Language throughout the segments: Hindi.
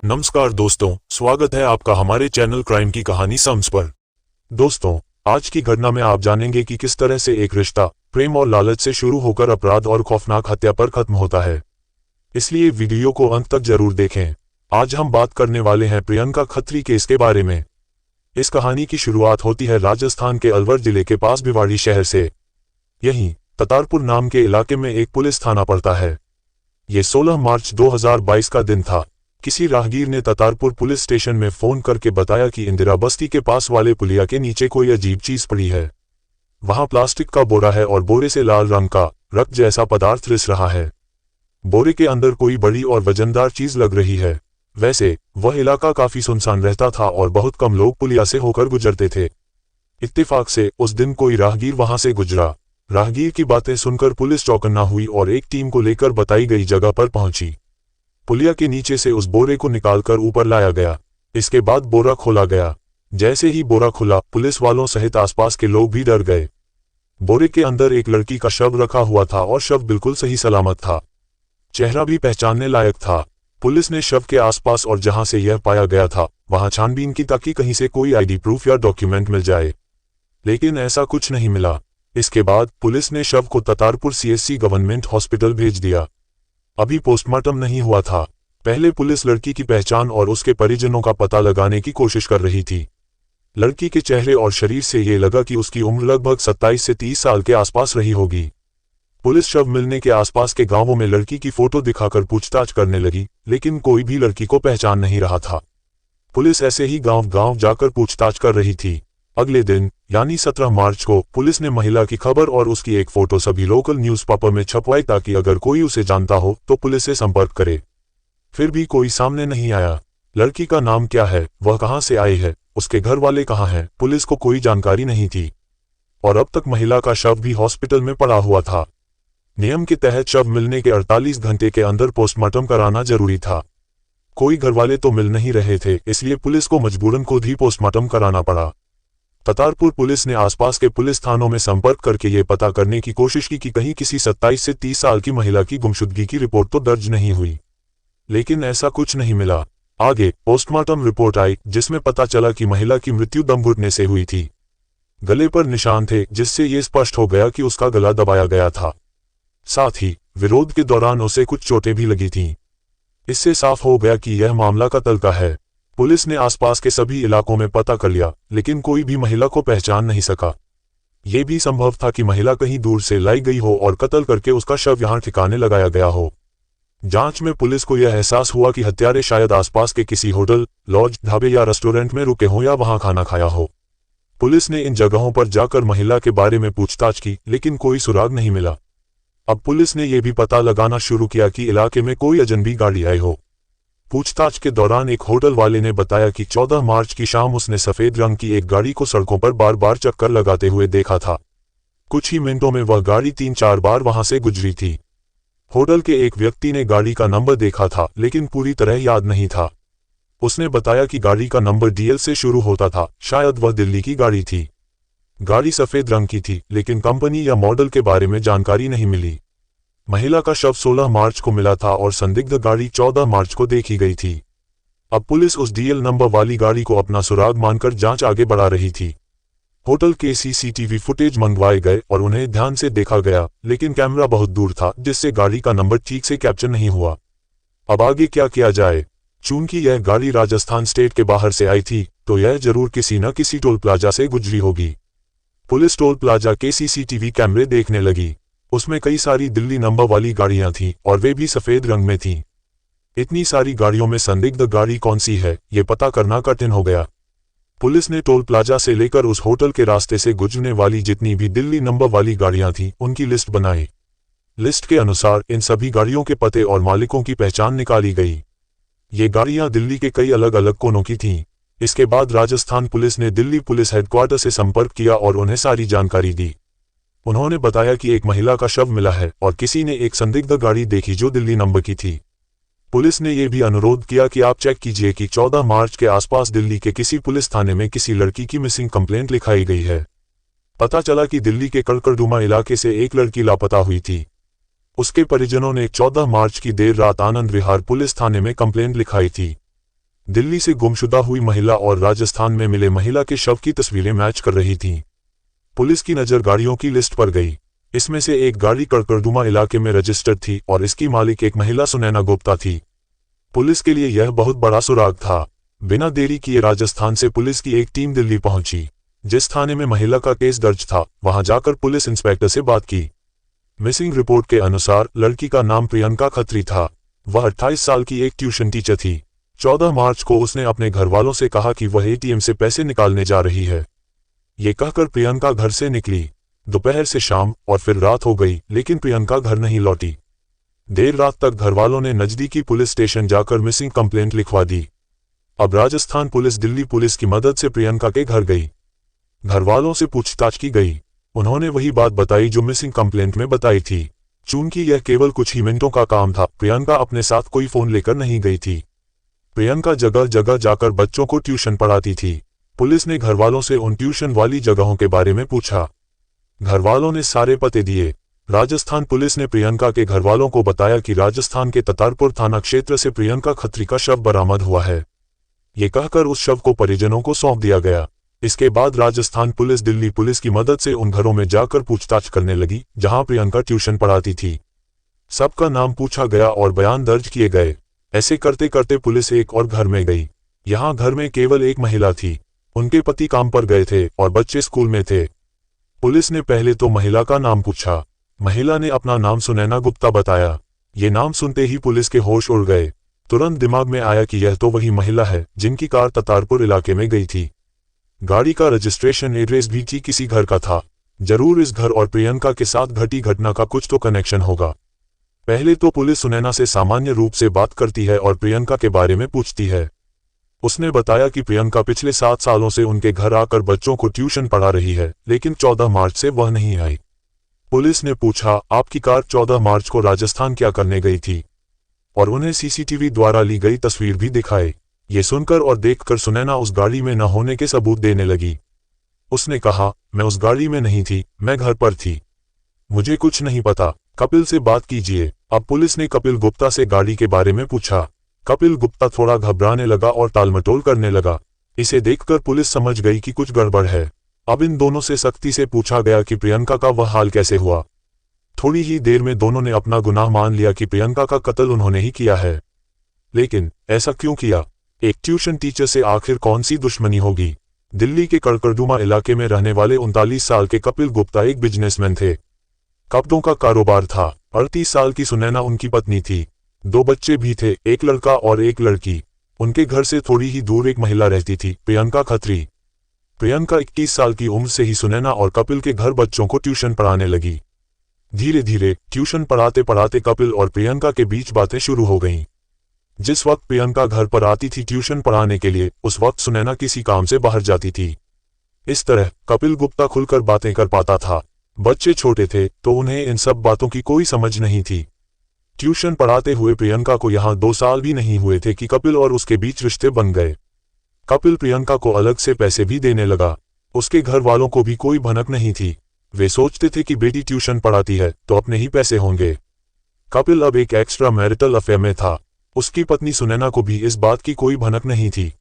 नमस्कार दोस्तों, स्वागत है आपका हमारे चैनल क्राइम की कहानी सम्स पर। दोस्तों, आज की घटना में आप जानेंगे कि किस तरह से एक रिश्ता प्रेम और लालच से शुरू होकर अपराध और खौफनाक हत्या पर खत्म होता है। इसलिए वीडियो को अंत तक जरूर देखें। आज हम बात करने वाले हैं प्रियंका खत्री केस के बारे में। इस कहानी की शुरुआत होती है राजस्थान के अलवर जिले के पास भिवाड़ी शहर से। यहीं ततारपुर नाम के इलाके में एक पुलिस थाना पड़ता है। ये 16 मार्च 2022 का दिन था। किसी राहगीर ने ततारपुर पुलिस स्टेशन में फोन करके बताया कि इंदिरा बस्ती के पास वाले पुलिया के नीचे कोई अजीब चीज पड़ी है। वहां प्लास्टिक का बोरा है और बोरे से लाल रंग का रक्त जैसा पदार्थ रिस रहा है। बोरे के अंदर कोई बड़ी और वजनदार चीज लग रही है। वैसे वह इलाका काफी सुनसान रहता था और बहुत कम लोग पुलिया से होकर गुजरते थे। इत्तेफाक से उस दिन कोई राहगीर वहां से गुजरा। राहगीर की बातें सुनकर पुलिस चौकन्ना हुई और एक टीम को लेकर बताई गई जगह पर पहुंची। पुलिया के नीचे से उस बोरे को निकालकर ऊपर लाया गया। इसके बाद बोरा खोला गया। जैसे ही बोरा खुला, पुलिस वालों सहित आसपास के लोग भी डर गए। बोरे के अंदर एक लड़की का शव रखा हुआ था और शव बिल्कुल सही सलामत था। चेहरा भी पहचानने लायक था। पुलिस ने शव के आसपास और जहां से यह पाया गया था वहां छानबीन की ताकि कहीं से कोई आईडी प्रूफ या डॉक्यूमेंट मिल जाए, लेकिन ऐसा कुछ नहीं मिला। इसके बाद पुलिस ने शव को ततारपुर CSC गवर्नमेंट हॉस्पिटल भेज दिया। अभी पोस्टमार्टम नहीं हुआ था। पहले पुलिस लड़की की पहचान और उसके परिजनों का पता लगाने की कोशिश कर रही थी। लड़की के चेहरे और शरीर से ये लगा कि उसकी उम्र लगभग 27 से 30 साल के आसपास रही होगी। पुलिस शव मिलने के आसपास के गांवों में लड़की की फोटो दिखाकर पूछताछ करने लगी, लेकिन कोई भी लड़की को पहचान नहीं रहा था। पुलिस ऐसे ही गांव-गांव जाकर पूछताछ कर रही थी। अगले दिन यानी 17 मार्च को पुलिस ने महिला की खबर और उसकी एक फोटो सभी लोकल न्यूज़पेपर में छपवाई ताकि अगर कोई उसे जानता हो तो पुलिस से संपर्क करे। फिर भी कोई सामने नहीं आया। लड़की का नाम क्या है, वह कहां से आई है, उसके घर वाले कहां हैं, पुलिस को कोई जानकारी नहीं थी। और अब तक महिला का शव भी हॉस्पिटल में पड़ा हुआ था। नियम के तहत शव मिलने के 48 घंटे के अंदर पोस्टमार्टम कराना जरूरी था। कोई घरवाले तो मिल नहीं रहे थे, इसलिए पुलिस को मजबूरन खुद ही पोस्टमार्टम कराना पड़ा। ततारपुर पुलिस ने आसपास के पुलिस थानों में संपर्क करके ये पता करने की कोशिश की कि कहीं किसी 27 से 30 साल की महिला की गुमशुदगी की रिपोर्ट तो दर्ज नहीं हुई, लेकिन ऐसा कुछ नहीं मिला। आगे पोस्टमार्टम रिपोर्ट आई जिसमें पता चला कि महिला की मृत्यु दम घुटने से हुई थी। गले पर निशान थे जिससे ये स्पष्ट हो गया कि उसका गला दबाया गया था। साथ ही विरोध के दौरान उसे कुछ चोटें भी लगी थीं। इससे साफ हो गया कि यह मामला कत्ल का है। पुलिस ने आसपास के सभी इलाकों में पता कर लिया, लेकिन कोई भी महिला को पहचान नहीं सका। यह भी संभव था कि महिला कहीं दूर से लाई गई हो और कत्ल करके उसका शव यहां ठिकाने लगाया गया हो। जांच में पुलिस को यह एहसास हुआ कि हत्यारे शायद आसपास के किसी होटल, लॉज, ढाबे या रेस्टोरेंट में रुके हों या वहां खाना खाया हो। पुलिस ने इन जगहों पर जाकर महिला के बारे में पूछताछ की, लेकिन कोई सुराग नहीं मिला। अब पुलिस ने यह भी पता लगाना शुरू किया कि इलाके में कोई अजनबी गाड़ी आई हो। पूछताछ के दौरान एक होटल वाले ने बताया कि 14 मार्च की शाम उसने सफेद रंग की एक गाड़ी को सड़कों पर बार बार चक्कर लगाते हुए देखा था। कुछ ही मिनटों में वह गाड़ी 3-4 बार वहां से गुजरी थी। होटल के एक व्यक्ति ने गाड़ी का नंबर देखा था, लेकिन पूरी तरह याद नहीं था। उसने बताया कि गाड़ी का नंबर DL से शुरू होता था, शायद वह दिल्ली की गाड़ी थी। गाड़ी सफेद रंग की थी, लेकिन कंपनी या मॉडल के बारे में जानकारी नहीं मिली। महिला का शव 16 मार्च को मिला था और संदिग्ध गाड़ी 14 मार्च को देखी गई थी। अब पुलिस उस DL नंबर वाली गाड़ी को अपना सुराग मानकर जांच आगे बढ़ा रही थी। होटल के CCTV फुटेज मंगवाए गए और उन्हें ध्यान से देखा गया, लेकिन कैमरा बहुत दूर था जिससे गाड़ी का नंबर ठीक से कैप्चर नहीं हुआ। अब आगे क्या किया जाए? चूंकि यह गाड़ी राजस्थान स्टेट के बाहर से आई थी, तो यह जरूर किसी न किसी टोल प्लाजा से गुजरी होगी। पुलिस टोल प्लाजा के CCTV कैमरे देखने लगी। उसमें कई सारी दिल्ली नंबर वाली गाड़ियां थीं और वे भी सफेद रंग में थीं। इतनी सारी गाड़ियों में संदिग्ध गाड़ी कौन सी है, ये पता करना कठिन हो गया। पुलिस ने टोल प्लाजा से लेकर उस होटल के रास्ते से गुजरने वाली जितनी भी दिल्ली नंबर वाली गाड़ियां थीं, उनकी लिस्ट बनाई। लिस्ट के अनुसार इन सभी गाड़ियों के पते और मालिकों की पहचान निकाली गई। ये गाड़ियां दिल्ली के कई अलग अलग कोनों की थीं। इसके बाद राजस्थान पुलिस ने दिल्ली पुलिस हेडक्वार्टर से संपर्क किया और उन्हें सारी जानकारी दी। उन्होंने बताया कि एक महिला का शव मिला है और किसी ने एक संदिग्ध गाड़ी देखी जो दिल्ली नंबर की थी। पुलिस ने यह भी अनुरोध किया कि आप चेक कीजिए कि 14 मार्च के आसपास दिल्ली के किसी पुलिस थाने में किसी लड़की की मिसिंग कंप्लेंट लिखाई गई है। पता चला कि दिल्ली के कड़कड़डूमा इलाके से एक लड़की लापता हुई थी। उसके परिजनों ने 14 मार्च की देर रात आनंद विहार पुलिस थाने में कंप्लेंट लिखाई थी। दिल्ली से गुमशुदा हुई महिला और राजस्थान में मिले महिला के शव की तस्वीरें मैच कर रही थीं। पुलिस की नज़र गाड़ियों की लिस्ट पर गई। इसमें से एक गाड़ी कड़कड़दुमा इलाके में रजिस्टर्ड थी और इसकी मालिक एक महिला सुनैना गुप्ता थी। पुलिस के लिए यह बहुत बड़ा सुराग था। बिना देरी किए राजस्थान से पुलिस की एक टीम दिल्ली पहुंची। जिस थाने में महिला का केस दर्ज था, वहां जाकर पुलिस इंस्पेक्टर से बात की। मिसिंग रिपोर्ट के अनुसार लड़की का नाम प्रियंका खत्री था। वह 28 साल की एक ट्यूशन टीचर थी। 14 मार्च को उसने अपने घर वालों से कहा कि वह एटीएम से पैसे निकालने जा रही है। ये कहकर प्रियंका घर से निकली। दोपहर से शाम और फिर रात हो गई, लेकिन प्रियंका घर नहीं लौटी। देर रात तक घरवालों ने नजदीकी पुलिस स्टेशन जाकर मिसिंग कंप्लेंट लिखवा दी। अब राजस्थान पुलिस दिल्ली पुलिस की मदद से प्रियंका के घर गई। घरवालों से पूछताछ की गई। उन्होंने वही बात बताई जो मिसिंग कंप्लेंट में बताई थी। चूंकि यह केवल कुछ ही मिनटों का काम था, प्रियंका अपने साथ कोई फोन लेकर नहीं गई थी। प्रियंका जगह जगह जाकर बच्चों को ट्यूशन पढ़ाती थी। पुलिस ने घरवालों से उन ट्यूशन वाली जगहों के बारे में पूछा। घरवालों ने सारे पते दिए। राजस्थान पुलिस ने प्रियंका के घरवालों को बताया कि राजस्थान के ततारपुर थाना क्षेत्र से प्रियंका खत्री का शव बरामद हुआ है। ये कहकर उस शव को परिजनों को सौंप दिया गया। इसके बाद राजस्थान पुलिस दिल्ली पुलिस की मदद से उन घरों में जाकर पूछताछ करने लगी जहां प्रियंका ट्यूशन पढ़ाती थी। सबका नाम पूछा गया और बयान दर्ज किए गए। ऐसे करते करते पुलिस एक और घर में गई। यहाँ घर में केवल एक महिला थी। उनके पति काम पर गए थे और बच्चे स्कूल में थे। पुलिस ने पहले तो महिला का नाम पूछा। महिला ने अपना नाम सुनैना गुप्ता बताया। ये नाम सुनते ही पुलिस के होश उड़ गए। तुरंत दिमाग में आया कि यह तो वही महिला है जिनकी कार ततारपुर इलाके में गई थी। गाड़ी का रजिस्ट्रेशन एड्रेस भी ठीक किसी घर का था। जरूर इस घर और प्रियंका के साथ घटी घटना का कुछ तो कनेक्शन होगा। पहले तो पुलिस सुनैना से सामान्य रूप से बात करती है और प्रियंका के बारे में पूछती है। उसने बताया कि प्रियंका पिछले 7 सालों से उनके घर आकर बच्चों को ट्यूशन पढ़ा रही है, लेकिन 14 मार्च से वह नहीं आई। पुलिस ने पूछा, आपकी कार 14 मार्च को राजस्थान क्या करने गई थी? और उन्हें सीसीटीवी द्वारा ली गई तस्वीर भी दिखाई। ये सुनकर और देखकर सुनैना उस गाड़ी में न होने के सबूत देने लगी। उसने कहा, मैं उस गाड़ी में नहीं थी, मैं घर पर थी, मुझे कुछ नहीं पता। कपिल से बात कीजिए। अब पुलिस ने कपिल गुप्ता से गाड़ी के बारे में पूछा। कपिल गुप्ता थोड़ा घबराने लगा और टालमटोल करने लगा। इसे देखकर पुलिस समझ गई कि कुछ गड़बड़ है। अब इन दोनों से सख्ती से पूछा गया कि प्रियंका का वह हाल कैसे हुआ। थोड़ी ही देर में दोनों ने अपना गुनाह मान लिया कि प्रियंका का कत्ल उन्होंने ही किया है। लेकिन ऐसा क्यों किया? एक ट्यूशन टीचर से आखिर कौन सी दुश्मनी होगी? दिल्ली के कड़कड़दुमा इलाके में रहने वाले 39 साल के कपिल गुप्ता एक बिजनेसमैन थे। कपड़ों का कारोबार था। 38 साल की सुनैना उनकी पत्नी थी। 2 बच्चे भी थे, एक लड़का और एक लड़की। उनके घर से थोड़ी ही दूर एक महिला रहती थी, प्रियंका खत्री। प्रियंका 21 साल की उम्र से ही सुनैना और कपिल के घर बच्चों को ट्यूशन पढ़ाने लगी। धीरे धीरे ट्यूशन पढ़ाते पढ़ाते कपिल और प्रियंका के बीच बातें शुरू हो गईं। जिस वक्त प्रियंका घर पर आती थी ट्यूशन पढ़ाने के लिए, उस वक्त सुनैना किसी काम से बाहर जाती थी। इस तरह कपिल गुप्ता खुलकर बातें कर पाता था। बच्चे छोटे थे तो उन्हें इन सब बातों की कोई समझ नहीं थी। ट्यूशन पढ़ाते हुए प्रियंका को यहाँ 2 साल भी नहीं हुए थे कि कपिल और उसके बीच रिश्ते बन गए। कपिल प्रियंका को अलग से पैसे भी देने लगा। उसके घर वालों को भी कोई भनक नहीं थी। वे सोचते थे कि बेटी ट्यूशन पढ़ाती है तो अपने ही पैसे होंगे। कपिल अब एक एक्स्ट्रा मैरिटल अफेयर में था। उसकी पत्नी सुनैना को भी इस बात की कोई भनक नहीं थी।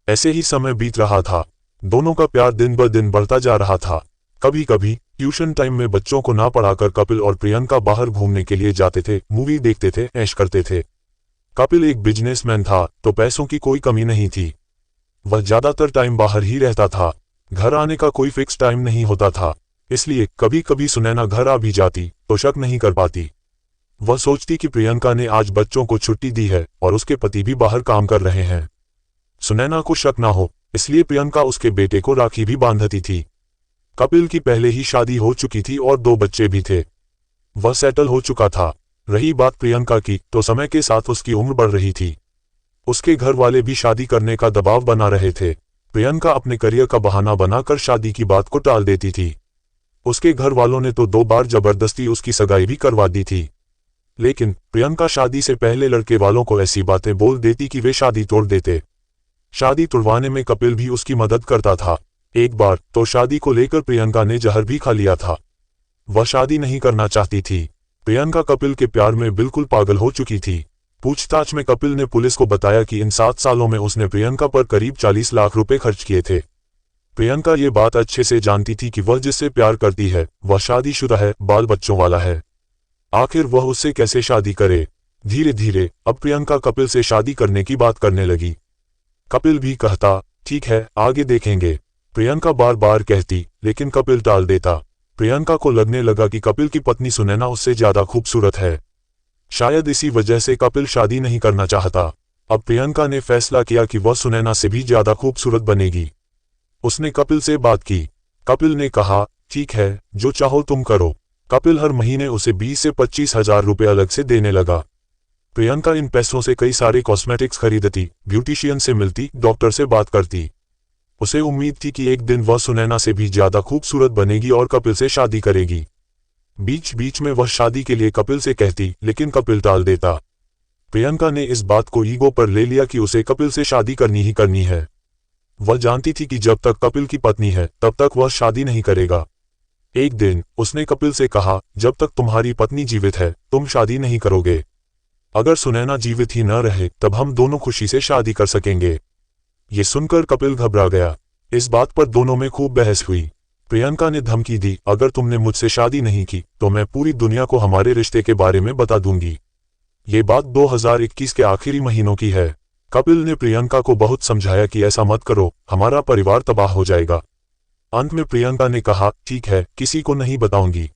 ऐसे ही समय बीत रहा था। दोनों का प्यार दिन ब दिन बढ़ता जा रहा था। कभी कभी ट्यूशन टाइम में बच्चों को ना पढ़ाकर कपिल और प्रियंका बाहर घूमने के लिए जाते थे, मूवी देखते थे, ऐश करते थे। कपिल एक बिजनेसमैन था तो पैसों की कोई कमी नहीं थी। वह ज्यादातर टाइम बाहर ही रहता था। घर आने का कोई फिक्स टाइम नहीं होता था, इसलिए कभी कभी सुनैना घर आ भी जाती तो शक नहीं कर पाती। वह सोचती कि प्रियंका ने आज बच्चों को छुट्टी दी है और उसके पति भी बाहर काम कर रहे हैं। सुनैना को शक ना हो, इसलिए प्रियंका उसके बेटे को राखी भी बांधती थी। कपिल की पहले ही शादी हो चुकी थी और 2 बच्चे भी थे। वह सेटल हो चुका था। रही बात प्रियंका की, तो समय के साथ उसकी उम्र बढ़ रही थी। उसके घर वाले भी शादी करने का दबाव बना रहे थे। प्रियंका अपने करियर का बहाना बनाकर शादी की बात को टाल देती थी। उसके घर वालों ने तो 2 बार जबरदस्ती उसकी सगाई भी करवा दी थी। लेकिन प्रियंका शादी से पहले लड़के वालों को ऐसी बातें बोल देती कि वे शादी तोड़ देते। शादी तोड़वाने में कपिल भी उसकी मदद करता था। एक बार तो शादी को लेकर प्रियंका ने जहर भी खा लिया था। वह शादी नहीं करना चाहती थी। प्रियंका कपिल के प्यार में बिल्कुल पागल हो चुकी थी। पूछताछ में कपिल ने पुलिस को बताया कि इन 7 सालों में उसने प्रियंका पर करीब 40 लाख रुपए खर्च किए थे। प्रियंका ये बात अच्छे से जानती थी कि वह जिससे प्यार करती है वह शादीशुदा है, बाल बच्चों वाला है। आखिर वह उससे कैसे शादी करे। धीरे धीरे अब प्रियंका कपिल से शादी करने की बात करने लगी। कपिल भी कहता, ठीक है, आगे देखेंगे। प्रियंका बार बार कहती, लेकिन कपिल टाल देता। प्रियंका को लगने लगा कि कपिल की पत्नी सुनैना उससे ज्यादा खूबसूरत है। शायद इसी वजह से कपिल शादी नहीं करना चाहता। अब प्रियंका ने फैसला किया कि वह सुनैना से भी ज्यादा खूबसूरत बनेगी। उसने कपिल से बात की। कपिल ने कहा, ठीक है, जो चाहो तुम करो। कपिल हर महीने उसे 20 से 25 हजार रुपये अलग से देने लगा। प्रियंका इन पैसों से कई सारे कॉस्मेटिक्स खरीदती, ब्यूटिशियन से मिलती, डॉक्टर से बात करती। उसे उम्मीद थी कि एक दिन वह सुनैना से भी ज्यादा खूबसूरत बनेगी और कपिल से शादी करेगी। बीच बीच में वह शादी के लिए कपिल से कहती, लेकिन कपिल टाल देता। प्रियंका ने इस बात को ईगो पर ले लिया कि उसे कपिल से शादी करनी ही करनी है। वह जानती थी कि जब तक कपिल की पत्नी है तब तक वह शादी नहीं करेगा। एक दिन उसने कपिल से कहा, जब तक तुम्हारी पत्नी जीवित है तुम शादी नहीं करोगे। अगर सुनैना जीवित ही न रहे तब हम दोनों खुशी से शादी कर सकेंगे। ये सुनकर कपिल घबरा गया। इस बात पर दोनों में खूब बहस हुई। प्रियंका ने धमकी दी, अगर तुमने मुझसे शादी नहीं की तो मैं पूरी दुनिया को हमारे रिश्ते के बारे में बता दूंगी। ये बात 2021 के आखिरी महीनों की है। कपिल ने प्रियंका को बहुत समझाया कि ऐसा मत करो, हमारा परिवार तबाह हो जाएगा। अंत में प्रियंका ने कहा, ठीक है, किसी को नहीं बताऊंगी,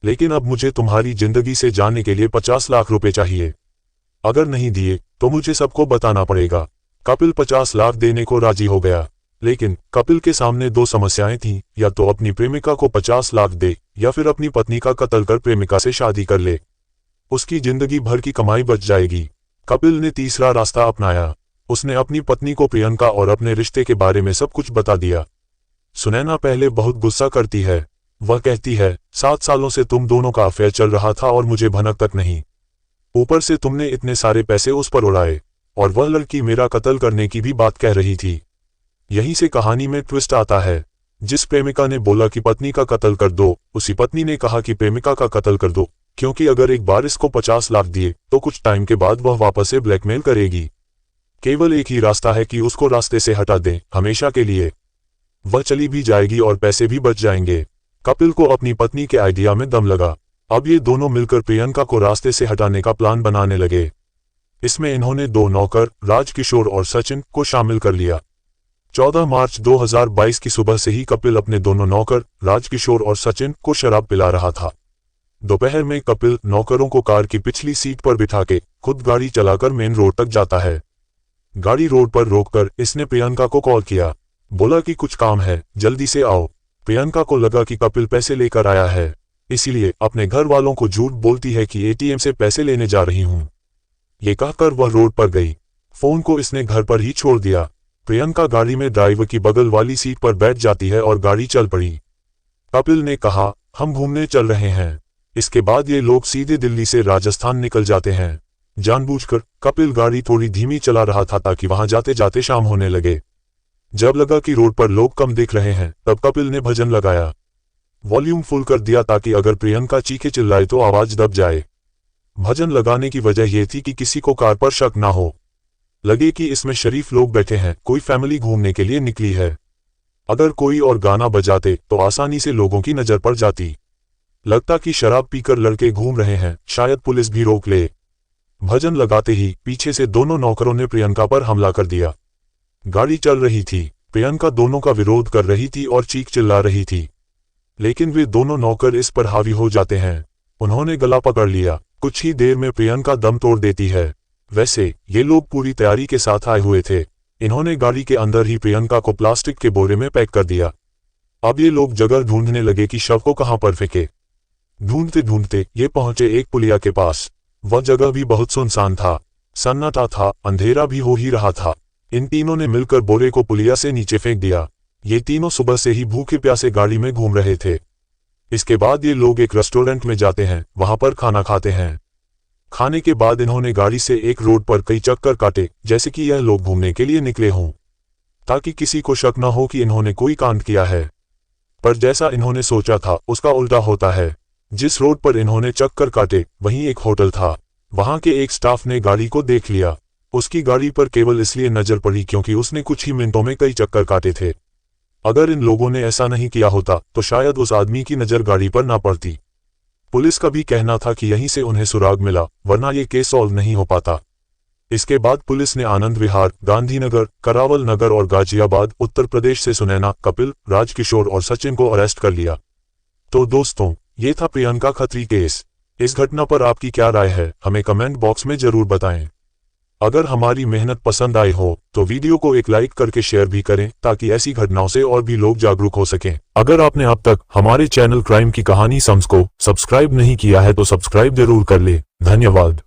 लेकिन अब मुझे तुम्हारी जिंदगी से जाने के लिए 50 लाख रुपए चाहिए। अगर नहीं दिए तो मुझे सबको बताना पड़ेगा। कपिल 50 लाख देने को राजी हो गया, लेकिन कपिल के सामने 2 समस्याएं थीं, या तो अपनी प्रेमिका को 50 लाख दे या फिर अपनी पत्नी का कत्ल कर प्रेमिका से शादी कर ले। उसकी जिंदगी भर की कमाई बच जाएगी। कपिल ने तीसरा रास्ता अपनाया। उसने अपनी पत्नी को प्रियंका और अपने रिश्ते के बारे में सब कुछ बता दिया। सुनैना पहले बहुत गुस्सा करती है। वह कहती है, 7 सालों से तुम दोनों का अफेयर चल रहा था और मुझे भनक तक नहीं। ऊपर से तुमने इतने सारे पैसे उस पर उड़ाए, और वह लड़की मेरा कत्ल करने की भी बात कह रही थी। यहीं से कहानी में ट्विस्ट आता है। जिस प्रेमिका ने बोला कि पत्नी का कत्ल कर दो, उसी पत्नी ने कहा कि प्रेमिका का कत्ल कर दो, क्योंकि अगर एक बार इसको 50 लाख दिए तो कुछ टाइम के बाद वह वापस से ब्लैकमेल करेगी। केवल एक ही रास्ता है कि उसको रास्ते से हटा दें, हमेशा के लिए। वह चली भी जाएगी और पैसे भी बच जाएंगे। कपिल को अपनी पत्नी के आइडिया में दम लगा। अब ये दोनों मिलकर प्रियंका को रास्ते से हटाने का प्लान बनाने लगे। इसमें इन्होंने 2 नौकर, राजकिशोर और सचिन, को शामिल कर लिया। 14 मार्च 2022 की सुबह से ही कपिल अपने दोनों नौकर, राजकिशोर और सचिन, को शराब पिला रहा था। दोपहर में कपिल नौकरों को कार की पिछली सीट पर बिठा के खुद गाड़ी चलाकर मेन रोड तक जाता है। गाड़ी रोड पर रोककर इसने प्रियंका को कॉल किया। बोला कि कुछ काम है, जल्दी से आओ। प्रियंका को लगा कि कपिल पैसे लेकर आया है, इसीलिए अपने घर वालों को झूठ बोलती है कि एटीएम से पैसे लेने जा रही हूं। ये कहकर वह रोड पर गई। फोन को इसने घर पर ही छोड़ दिया। प्रियंका गाड़ी में ड्राइवर की बगल वाली सीट पर बैठ जाती है और गाड़ी चल पड़ी। कपिल ने कहा, हम घूमने चल रहे हैं। इसके बाद ये लोग सीधे दिल्ली से राजस्थान निकल जाते हैं। जानबूझकर कपिल गाड़ी थोड़ी धीमी चला रहा था ताकि वहां जाते जाते शाम होने लगे। जब लगा कि रोड पर लोग कम दिख रहे हैं तब कपिल ने भजन लगाया। वॉल्यूम फुल कर दिया ताकि अगर प्रियंका चीखे चिल्लाए तो आवाज दब जाए। भजन लगाने की वजह यह थी कि किसी को कार पर शक ना हो, लगे कि इसमें शरीफ लोग बैठे हैं, कोई फैमिली घूमने के लिए निकली है। अगर कोई और गाना बजाते तो आसानी से लोगों की नजर पड़ जाती। लगता कि शराब पीकर लड़के घूम रहे हैं, शायद पुलिस भी रोक ले। भजन लगाते ही पीछे से दोनों नौकरों ने प्रियंका पर हमला कर दिया। गाड़ी चल रही थी, प्रियंका दोनों का विरोध कर रही थी और चीख चिल्ला रही थी, लेकिन वे दोनों नौकर इस पर हावी हो जाते हैं। उन्होंने गला पकड़ लिया। कुछ ही देर में प्रियंका दम तोड़ देती है। वैसे ये लोग पूरी तैयारी के साथ आए हुए थे। इन्होंने गाड़ी के अंदर ही प्रियंका को प्लास्टिक के बोरे में पैक कर दिया। अब ये लोग जगह ढूंढने लगे कि शव को कहां पर फेंके। ढूंढते ढूंढते ये पहुंचे एक पुलिया के पास। वह जगह भी बहुत सुनसान था, सन्नाटा था, अंधेरा भी हो ही रहा था। इन तीनों ने मिलकर बोरे को पुलिया से नीचे फेंक दिया। ये तीनों सुबह से ही भूखे प्यासे गाड़ी में घूम रहे थे। इसके बाद ये लोग एक रेस्टोरेंट में जाते हैं, वहां पर खाना खाते हैं। खाने के बाद इन्होंने गाड़ी से एक रोड पर कई चक्कर काटे, जैसे कि यह लोग घूमने के लिए निकले हों, ताकि किसी को शक न हो कि इन्होंने कोई कांड किया है। पर जैसा इन्होंने सोचा था उसका उल्टा होता है। जिस रोड पर इन्होंने चक्कर काटे वहीं एक होटल था। वहां के एक स्टाफ ने गाड़ी को देख लिया। उसकी गाड़ी पर केवल इसलिए नजर पड़ी क्योंकि उसने कुछ ही मिनटों में कई चक्कर काटे थे। अगर इन लोगों ने ऐसा नहीं किया होता तो शायद उस आदमी की नजर गाड़ी पर ना पड़ती। पुलिस का भी कहना था कि यहीं से उन्हें सुराग मिला, वरना ये केस सॉल्व नहीं हो पाता। इसके बाद पुलिस ने आनंद विहार, गांधीनगर, करावल नगर और गाजियाबाद, उत्तर प्रदेश से सुनैना, कपिल, राजकिशोर और सचिन को अरेस्ट कर लिया। तो दोस्तों, ये था प्रियंका खत्री केस। इस घटना पर आपकी क्या राय है, हमें कमेंट बॉक्स में जरूर बताएं। अगर हमारी मेहनत पसंद आई हो तो वीडियो को एक लाइक करके शेयर भी करें ताकि ऐसी घटनाओं से और भी लोग जागरूक हो सकें। अगर आपने अब तक हमारे चैनल क्राइम की कहानी सम्स को सब्सक्राइब नहीं किया है तो सब्सक्राइब जरूर कर ले। धन्यवाद।